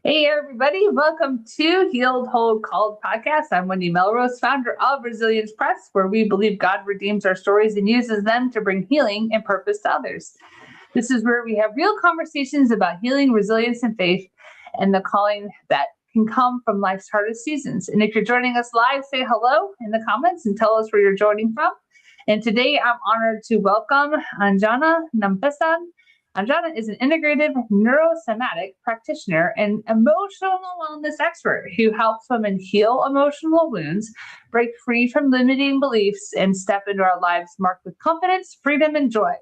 Hey, everybody. Welcome to Healed Whole Called podcast. I'm Wendy Melrose, founder of Resilience Press, where we believe God redeems our stories and uses them to bring healing and purpose to others. This is where we have real conversations about healing, resilience, and faith, and the calling that can come from life's hardest seasons. And if you're joining us live, say hello in the comments and tell us where you're joining from. And today I'm honored to welcome Anjana Nambissan. Anjana is an integrative NeuroSomatic practitioner and emotional wellness expert who helps women heal emotional wounds, break free from limiting beliefs, and step into our lives marked with confidence, freedom, and joy.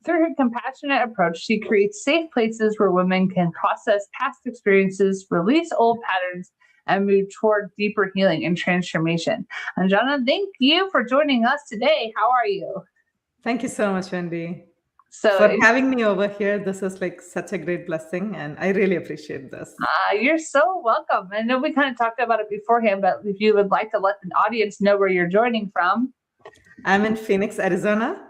Through her compassionate approach, she creates safe places where women can process past experiences, release old patterns, and move toward deeper healing and transformation. Anjana, thank you for joining us today. How are you? Thank you so much, Wendy, So for having me over here. This is like such a great blessing, and I really appreciate this. You're so welcome. I know we kind of talked about it beforehand, but if you would like to let the audience know where you're joining from. I'm in Phoenix, Arizona.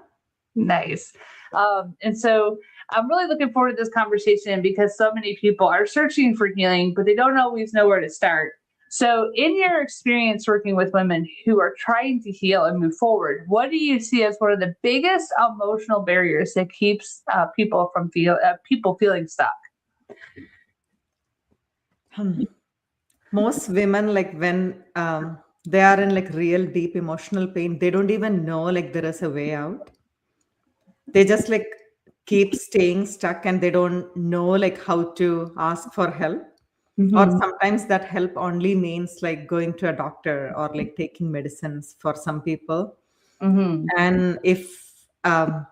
Nice. And so I'm really looking forward to this conversation because so many people are searching for healing, but they don't always know where to start. So in your experience working with women who are trying to heal and move forward, what do you see as one of the biggest emotional barriers that keeps people feeling stuck? Most women, like when they are in like real deep emotional pain, they don't even know like there is a way out. They just like keep staying stuck, and they don't know like how to ask for help. Or sometimes that help only means like going to a doctor or like taking medicines for some people. Mm-hmm. And if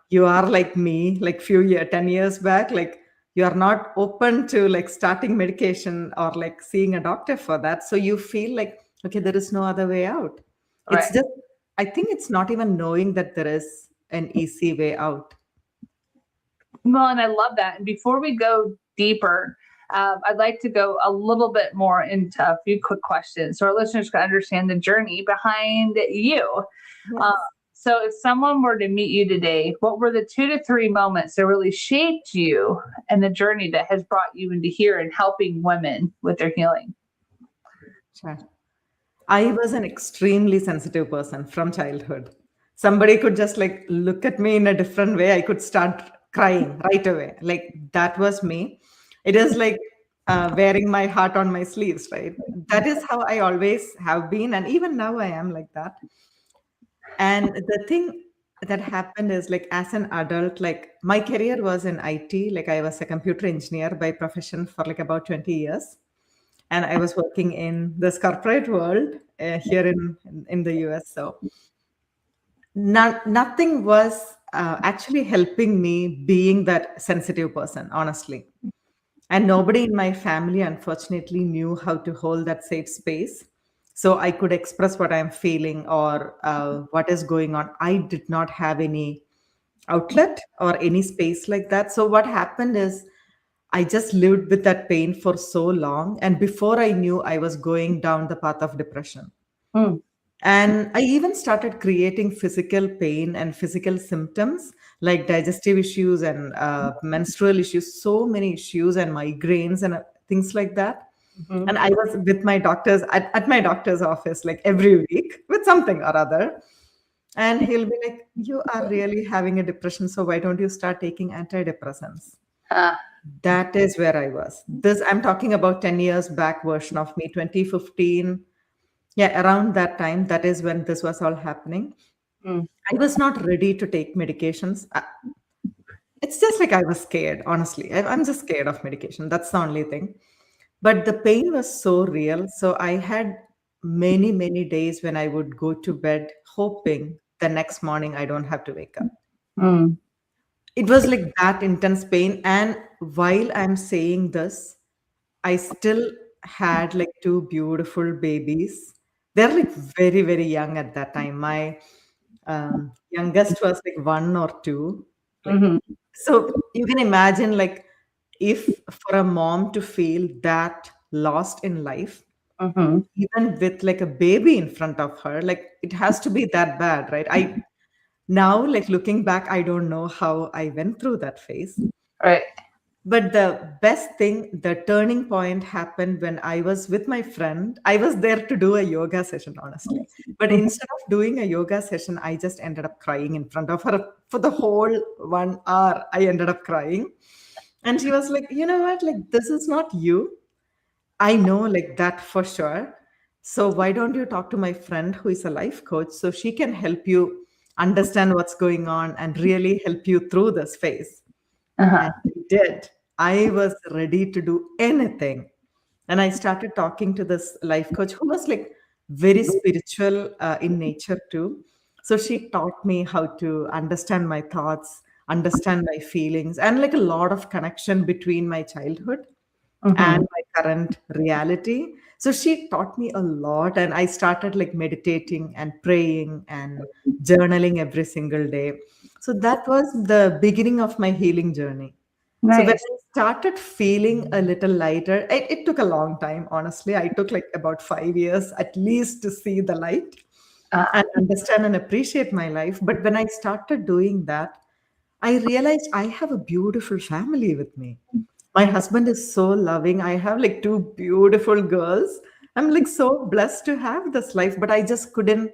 you are like me, like 10 years back, like you are not open to like starting medication or like seeing a doctor for that. So you feel like, okay, there is no other way out. Right. It's just, I think it's not even knowing that there is an easy way out. Well, and I love that. And before we go deeper, I'd like to go a little bit more into a few quick questions so our listeners can understand the journey behind you. Yes. So, if someone were to meet you today, what were the 2 to 3 moments that really shaped you and the journey that has brought you into here and helping women with their healing? Sure. I was an extremely sensitive person from childhood. Somebody could just like look at me in a different way. I could start crying right away. Like that was me. It is like wearing my heart on my sleeves, right? That is how I always have been. And even now I am like that. And the thing that happened is like as an adult, like my career was in IT. Like I was a computer engineer by profession for like about 20 years. And I was working in this corporate world here in the US. So nothing was actually helping me being that sensitive person, honestly. And nobody in my family, unfortunately, knew how to hold that safe space. So I could express what I'm feeling or what is going on. I did not have any outlet or any space like that. So what happened is I just lived with that pain for so long. And before I knew, I was going down the path of depression. Mm. And I even started creating physical pain and physical symptoms like digestive issues and menstrual issues, so many issues and migraines and things like that. Mm-hmm. And I was with my doctors at my doctor's office like every week with something or other. And he'll be like, "You are really having a depression, so why don't you start taking antidepressants?" Uh, That is where I was. This I'm talking about 10 years back version of me, 2015. Yeah, around that time, that is when this was all happening. mm. I was not ready to take medications. It's just like I was scared, honestly. I'm just scared of medication. That's the only thing. But the pain was so real. So I had many, many days when I would go to bed hoping the next morning I don't have to wake up. Mm. It was like that intense pain. And while I'm saying this, I still had like two beautiful babies. They're like very, very young at that time. My youngest was like 1 or 2. Like, Mm-hmm. so you can imagine like if for a mom to feel that lost in life, Mm-hmm. even with like a baby in front of her, like it has to be that bad, right? I now like looking back, I don't know how I went through that phase. Right. But the best thing, the turning point happened when I was with my friend. I was there to do a yoga session, honestly. But instead of doing a yoga session, I just ended up crying in front of her for the whole 1 hour. I ended up crying. And she was like, you know what? Like, this is not you. I know like that for sure. So why don't you talk to my friend who is a life coach so she can help you understand what's going on and really help you through this phase? And Uh-huh. he did. I was ready to do anything. And I started talking to this life coach who was like very spiritual in nature too. So she taught me how to understand my thoughts, understand my feelings, and like a lot of connection between my childhood Mhm. and my current reality. So she taught me a lot, and I started like meditating and praying and journaling every single day. So that was the beginning of my healing journey. So when Nice. I started feeling a little lighter, it took a long time, honestly. I took like about 5 years at least to see the light Uh, and understand and appreciate my life. But when I started doing that, I realized I have a beautiful family with me. My husband is so loving. I have like two beautiful girls. I'm like so blessed to have this life, but I just couldn't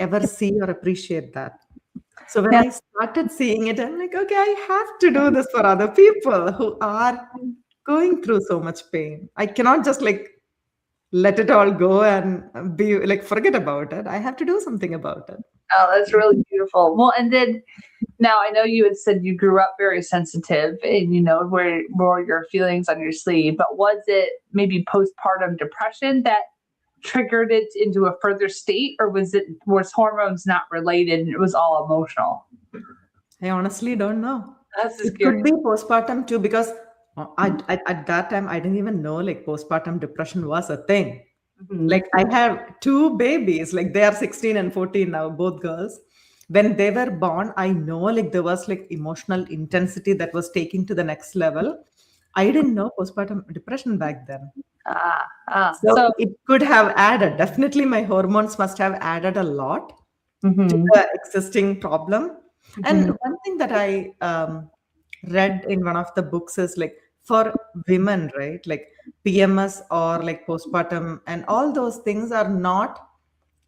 ever see or appreciate that. So when yeah. I started seeing it, I'm like, okay, I have to do this for other people who are going through so much pain. I cannot just like let it all go and be like forget about it. I have to do something about it. Oh, that's really beautiful. Well, and then now I know you had said you grew up very sensitive and where more your feelings on your sleeve, but was it maybe postpartum depression that triggered it into a further state, or was hormones not related and it was all emotional? I honestly don't know. That's just It could scary. be postpartum too, because at that time I didn't even know like postpartum depression was a thing. Mhm. Like I have two babies, like they are 16 and 14 now, both girls. When they were born, I know like there was like emotional intensity that was taking to the next level. I didn't know postpartum depression back then. So So, it could have added. Definitely my hormones must have added a lot to mhm, the existing problem. And mhm. one thing that I read in one of the books is like for women, right? Like PMS or like postpartum and all those things are not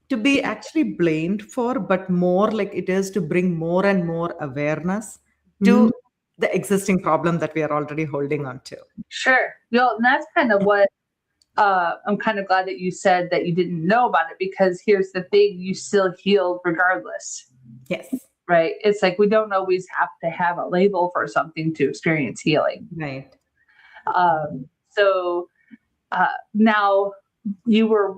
to be actually blamed for, but more like it is to bring more and more awareness Mhm. to the existing problem that we are already holding on to. Sure. And that's kind of what I'm kind of glad that you said that you didn't know about it, because here's the thing: you still healed regardless, Yes, right? It's like we don't always have to have a label for something to experience healing. right. So now you were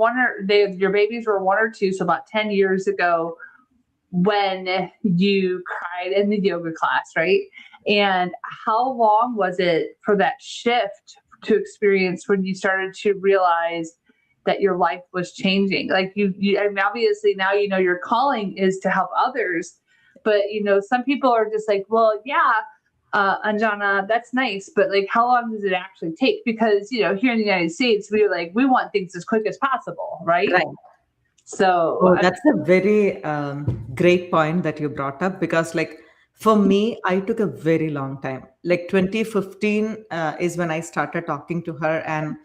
your babies were 1 or 2, so about 10 years ago when you cried in the yoga class, right? And how long was it for that shift to experience when you started to realize that your life was changing? Like I mean, obviously now your calling is to help others, but some people are just like, well, yeah, Anjana, that's nice, but like, how long does it actually take? Because here in the United States, we want things as quick as possible, right? Right. So, Oh, that's a very great point that you brought up because, like, for me, I took a very long time. Like 2015 is when I started talking to her, and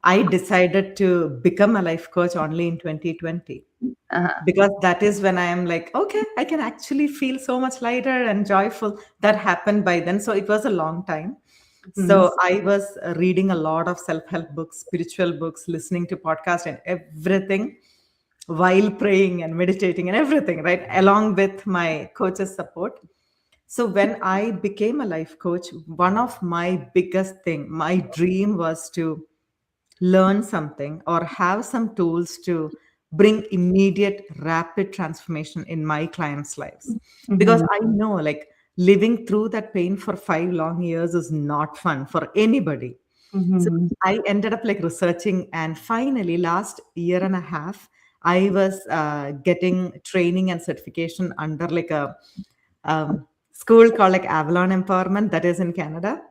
I decided to become a life coach only in 2020 uh, because that is when I am like, okay, I can actually feel so much lighter and joyful. That happened by then. So it was a long time. mhm. So I was reading a lot of self-help books, spiritual books, listening to podcasts and everything while praying and meditating and everything, right? Along with my coach's support. So when I became a life coach, one of my biggest thing, my dream was to learn something or have some tools to bring immediate rapid transformation in my clients' lives. Because Mhm. I know like living through that pain for 5 long years is not fun for anybody. So Mhm. I ended up like researching, and finally, last year and a half, I was getting training and certification under like a school called like Avalon Empowerment that is in Canada.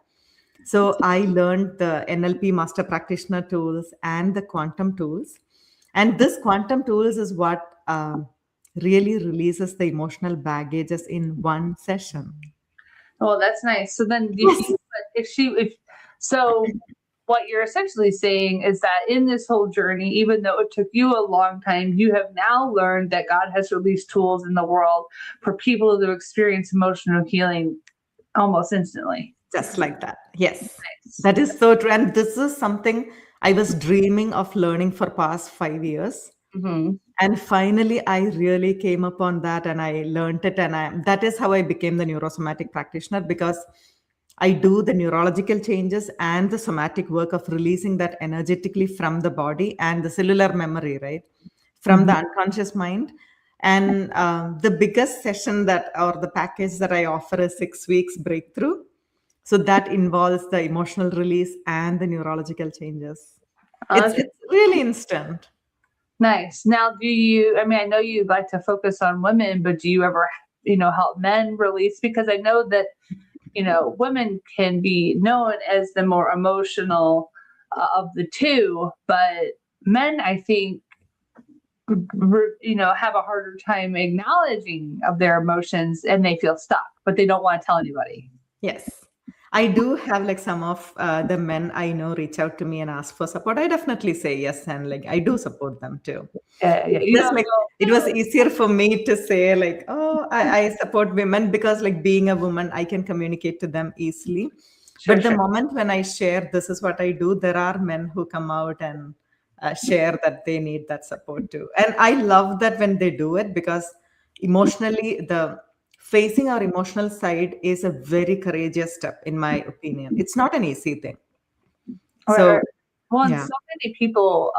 So I learned the NLP Master Practitioner tools and the quantum tools. And this quantum tools is what really releases the emotional baggages in one session. Well, that's nice. So then, Yes. if so, what you're essentially saying is that in this whole journey, even though it took you a long time, you have now learned that God has released tools in the world for people to experience emotional healing almost instantly. Just like that. Yes. That is so true. And this is something I was dreaming of learning for past 5 years. Mm-hmm. And finally, I really came upon that and I learned it. And that is how I became the neurosomatic practitioner, because I do the neurological changes and the somatic work of releasing that energetically from the body and the cellular memory, right? From the unconscious mind. And the biggest session or the package that I offer is 6 weeks breakthrough. So that involves the emotional release and the neurological changes. It's really instant. Nice. Now, I mean, I know you like to focus on women, but do you ever, help men release? Because I know that, women can be known as the more emotional of the two, but men, I think, have a harder time acknowledging of their emotions, and they feel stuck, but they don't want to tell anybody. Yes. I do have like some of the men I know reach out to me and ask for support. I definitely say yes, and like I do support them too. It was easier for me to say like, oh, I support women, because like being a woman, I can communicate to them easily. But the moment when I share this is what I do, there are men who come out and share that they need that support too. And I love that when they do it, because emotionally, facing our emotional side is a very courageous step, in my opinion. It's not an easy thing. So, so many people,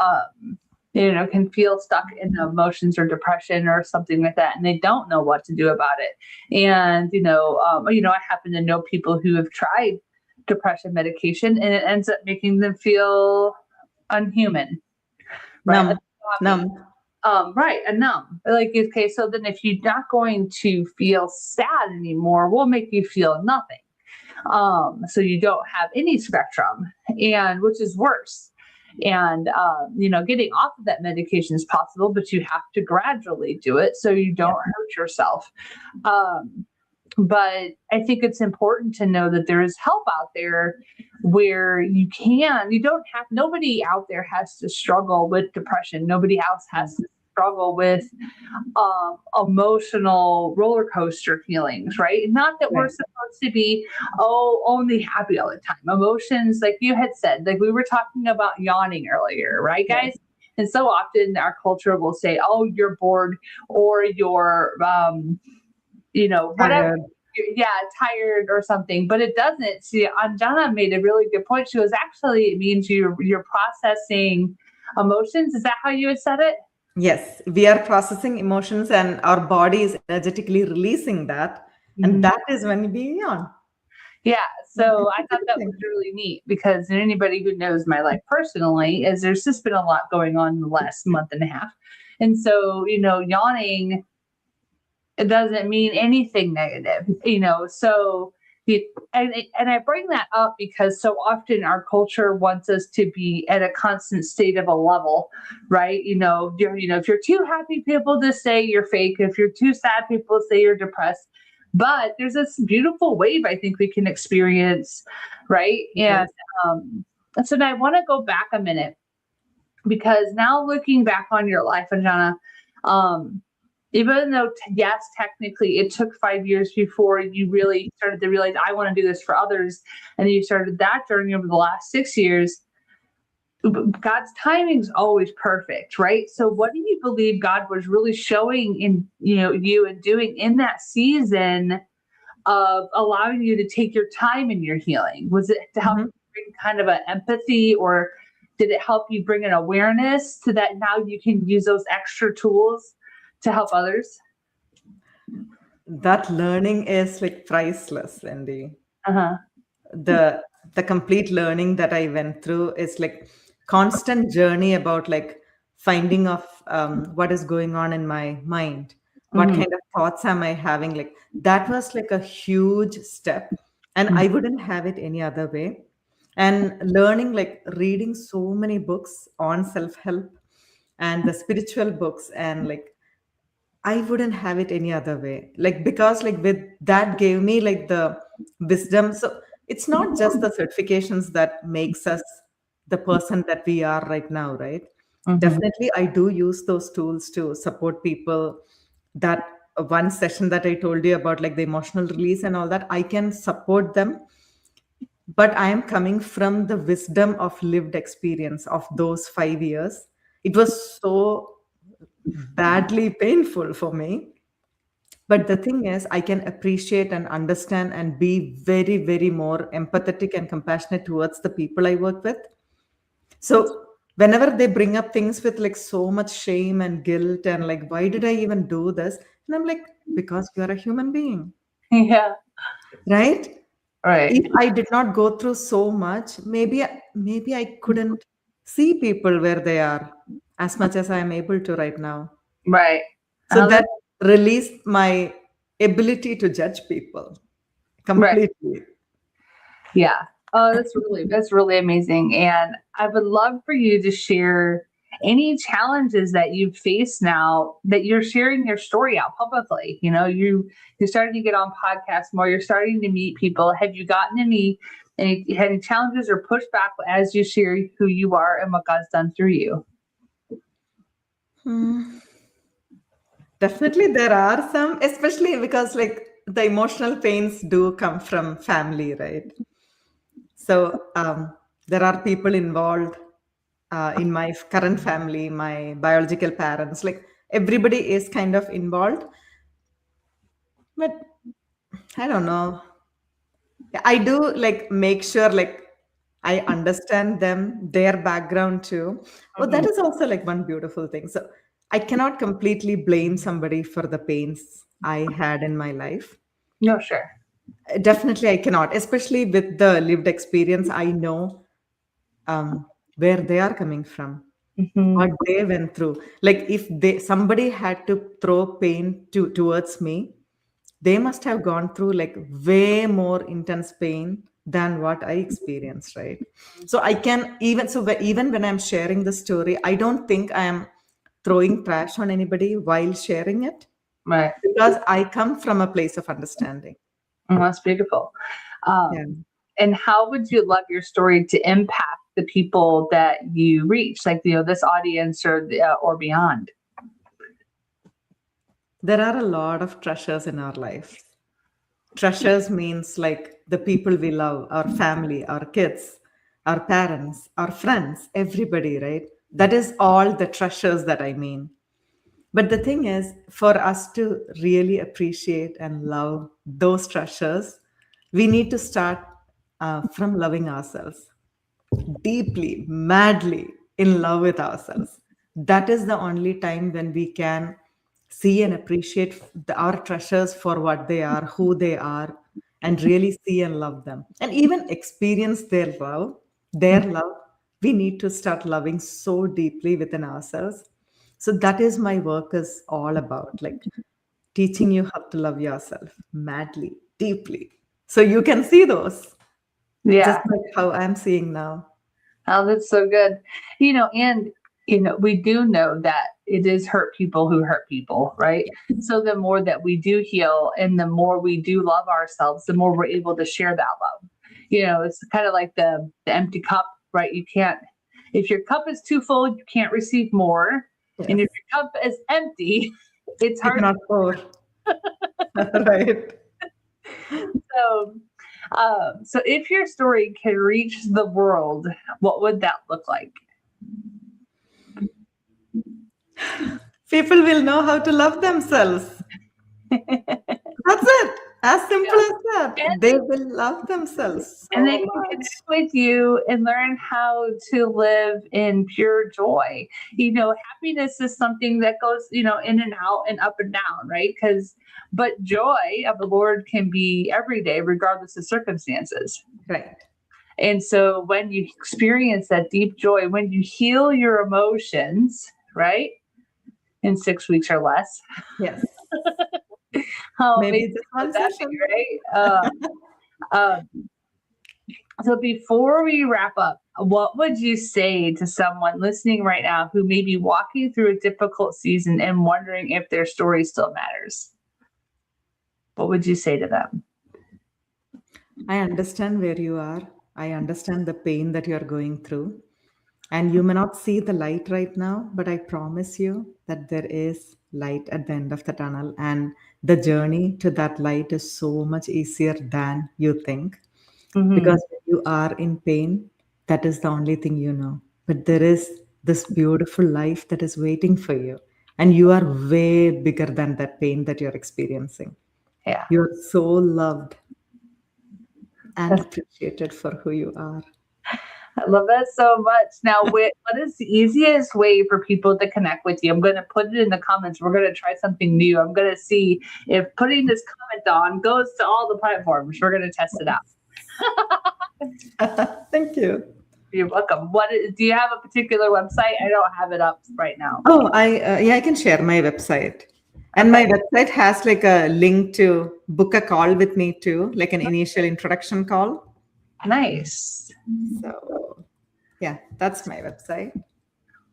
can feel stuck in emotions or depression or something like that, and they don't know what to do about it. And, I happen to know people who have tried depression medication, and it ends up making them feel unhuman. Right? Numb. Right, a numb. Like, okay, so then if you're not going to feel sad anymore, we'll make you feel nothing. So you don't have any spectrum, and which is worse. And getting off of that medication is possible, but you have to gradually do it so you don't hurt yourself. But I think it's important to know that there is help out there where nobody out there has to struggle with depression. Nobody else has to struggle with emotional roller coaster feelings, right? Not that we're supposed to be, only happy all the time. Emotions, like you had said, like we were talking about yawning earlier, right, guys? And so often our culture will say, oh, you're bored, or you're, whatever. Tired or something, but it doesn't. See, Anjana made a really good point. She was actually, it means you're processing emotions. Is that how you had said it? Yes, we are processing emotions and our body is energetically releasing that. And that is when we yawn. Yeah. So I thought that was really neat, because anybody who knows my life personally is there's just been a lot going on in the last month and a half. And so, yawning, it doesn't mean anything negative, so and I bring that up because so often our culture wants us to be at a constant state of a level, right? If you're too happy, people just say you're fake. If you're too sad, people say you're depressed. But there's this beautiful wave I think we can experience, right? And so now I want to go back a minute, because now looking back on your life, Anjana, even though, yes, technically it took 5 years before you really started to realize, I want to do this for others. And then you started that journey over the last 6 years. God's timing is always perfect, right? So what do you believe God was really showing in, you and doing in that season of allowing you to take your time in your healing? Was it to help you bring kind of an empathy, or did it help you bring an awareness to that now you can use those extra tools to help others? That learning is like priceless, Wendy. The complete learning that I went through is like constant journey about like finding of what is going on in my mind, what kind of thoughts am I having. Like that was like a huge step, and I wouldn't have it any other way. And learning, like reading so many books on self-help and the spiritual books, and like I wouldn't have it any other way. Like, because like with that gave me like the wisdom. So it's not just the certifications that makes us the person that we are right now, right? Definitely, I do use those tools to support people. That one session that I told you about, like the emotional release and all that, I can support them. But I am coming from the wisdom of lived experience of those 5 years. It was so badly painful for me. But the thing is, I can appreciate and understand and be very, very more empathetic and compassionate towards the people I work with. So whenever they bring up things with like so much shame and guilt and like, why did I even do this? And I'm like, because you're a human being, Yeah. right? Right. If I did not go through so much, maybe I couldn't see people where they are as much as I am able to right now. Right. So Uh, that released my ability to judge people right. completely. Yeah. Oh, that's really amazing. And I would love for you to share any challenges that you've faced now that you're sharing your story out publicly. You're starting to get on podcasts more, you're starting to meet people. Have you gotten any challenges or pushback as you share who you are and what God's done through you? Definitely, there are some, especially because like the emotional pains do come from family, right? So there are people involved in my current family, my biological parents, like everybody is kind of involved. But I don't know. I do like make sure like I understand them, their background too. Oh, that Mhm. is also like one beautiful thing. So I cannot completely blame somebody for the pains I had in my life. No, sure. Definitely, I cannot, especially with the lived experience. I know where they are coming from, Hmm. what they went through. Like if somebody had to throw pain towards me, they must have gone through like way more intense pain than what I experienced, right? So I can even even when I'm sharing the story, I don't think I am throwing trash on anybody while sharing it, Right. because I come from a place of understanding. Oh, that's beautiful. Yeah. And how would you love your story to impact the people that you reach, like this audience or beyond? There are a lot of treasures in our life. Treasures means like the people we love, our family, our kids, our parents, our friends, everybody, right? That is all the treasures that I mean. But the thing is, for us to really appreciate and love those treasures, we need to start from loving ourselves deeply, madly in love with ourselves. That is the only time when we can see and appreciate our treasures for what they are, who they are, and really see and love them. And even experience their love, their love. We need to start loving so deeply within ourselves. So that is my work is all about, like teaching you how to love yourself madly, deeply. So you can see those, just Yeah. like how I'm seeing now. Oh, that's so good. And we do know that it is hurt people who hurt people, right? So the more that we do heal and the more we do love ourselves, the more we're able to share that love. It's kind of like the empty cup, right? You can't, if your cup is too full, you can't receive more. And Yes. if your cup is empty, it's You hard. cannot pour. Right. So if your story can reach the world, what would that look like? People will know how to love themselves. That's it. As simple as that. They will love themselves And they so can much. connect with you and learn how to live in pure joy. Happiness is something that goes, in and out and up and down, right? But joy of the Lord can be every day, regardless of circumstances. Right. And so when you experience that deep joy, when you heal your emotions, right, in 6 weeks or less, Yes. how Maybe amazing just would one that be, session. right? So before we wrap up, what would you say to someone listening right now who may be walking through a difficult season and wondering if their story still matters? What would you say to them? I understand where you are. I understand the pain that you're going through. And you may not see the light right now, but I promise you that there is light at the end of the tunnel. And the journey to that light is so much easier than you think. Hmm. Because when you are in pain, that is the only thing you know. But there is this beautiful life that is waiting for you. And you are way bigger than that pain that you're experiencing. Yeah. You're so loved and That's, appreciated for who you are. I love that so much. Now, what is the easiest way for people to connect with you? I'm going to put it in the comments. We're going to try something new. I'm going to see if putting this comment on goes to all the platforms. We're going to test it out. Thank you. You're welcome. Do you have a particular website? I don't have it up right now. Oh, I can share my website. And my Okay. website has like a link to book a call with me too, like an initial introduction call. Nice. So yeah, that's my website.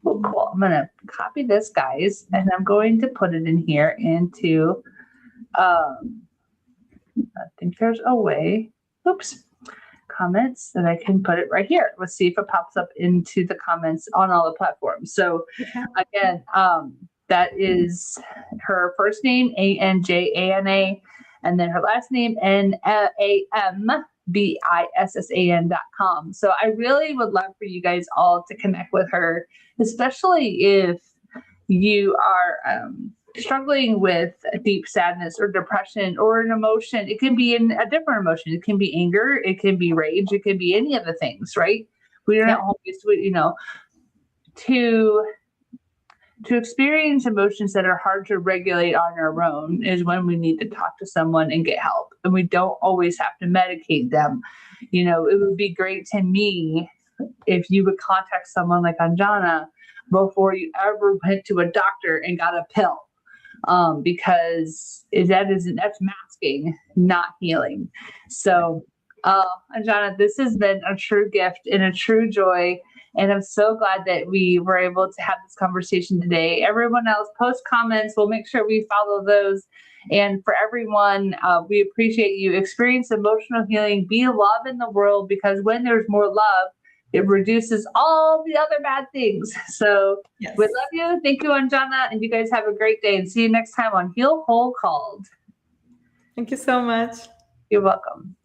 Well, cool. I'm going to copy this, guys, and I'm going to put it in here into, I think there's a way, oops, comments, that I can put it right here. Let's see if it pops up into the comments on all the platforms. So again, that is her first name, Anjana, and then her last name, NAMBISSAN.com. So I really would love for you guys all to connect with her, especially if you are struggling with deep sadness or depression or an emotion. It can be in a different emotion. It can be anger. It can be rage. It can be any of the things, right? We are not always, to experience emotions that are hard to regulate on our own is when we need to talk to someone and get help. And we don't always have to medicate them. It would be great to me if you would contact someone like Anjana before you ever went to a doctor and got a pill. Because that's masking, not healing. So, Anjana, this has been a true gift and a true joy. And I'm so glad that we were able to have this conversation today. Everyone else, post comments. We'll make sure we follow those. And for everyone, we appreciate you. Experience emotional healing. Be love in the world, because when there's more love, it reduces all the other bad things. So Yes. we love you. Thank you, Anjana. And you guys have a great day. And see you next time on Heal Whole Called. Thank you so much. You're welcome.